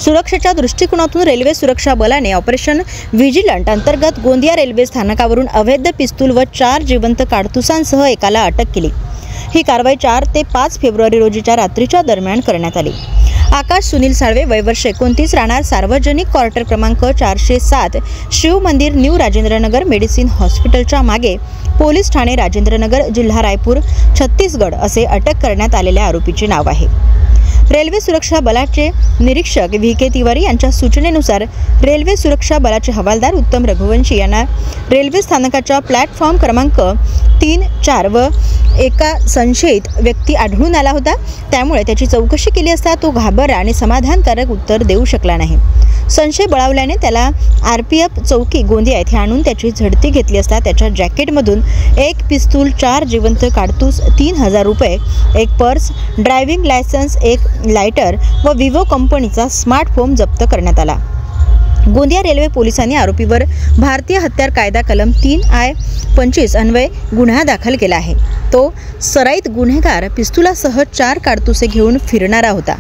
सुरक्षेच्या दृष्टिकोनातून रेल्वे सुरक्षा बलाने ऑपरेशन व्हिजिलंट अंतर्गत गोंदिया रेल्वे स्थानकावरून अवैध पिस्तूल व 4 जिवंत काडतुसांसह एकाला अटक केली। ही कारवाई 4 ते 5 फेब्रुवारी रोजीच्या रात्रीच्या दरम्यान करण्यात आली। आकाश सुनील साळवे, वय वर्ष 29, राहणार सार्वजनिक क्वार्टर क्रमांक 407, शिव मंदिर, न्यू राजेंद्रनगर मेडिसिन हॉस्पिटलच्या मागे, पोलीस ठाणे राजेंद्रनगर, जिल्हा रायपूर, छत्तीसगड असे अटक करण्यात आलेल्या आरोपीचे नाव आहे। रेल्वे सुरक्षा बलाचे निरीक्षक व्ही.के. तिवारी यांच्या सूचनेनुसार रेल्वे सुरक्षा बलाचे हवालदार उत्तम रघुवंशी यांना रेल्वे स्थानकाच्या प्लॅटफॉर्म क्रमांक 3, 4 व एका संशयित व्यक्ती आढळून आला होता। त्यामुळे त्याची चौकशी केली असता तो घाबरला आणि समाधानकारक उत्तर देऊ शकला नाही। संशय बळावल्याने त्याला RPF चौकी गोंदिया येथे आणून त्याची झडती घेतली असता त्याच्या जॅकेटमधून एक पिस्तूल, 4 जिवंत काडतूस, 3000 रुपये, एक पर्स, ड्रायव्हिंग लायसन्स, एक लायटर व विवो कंपनीचा स्मार्टफोन जप्त करण्यात आला। गोंदिया रेल्वे पोलिसांनी आरोपीवर भारतीय हत्यार कायदा कलम 3I-25 अन्वये गुन्हा दाखल केला आहे। तो सराईत गुन्हेगार पिस्तुलासह 4 काडतुसे घेऊन फिरणारा होता।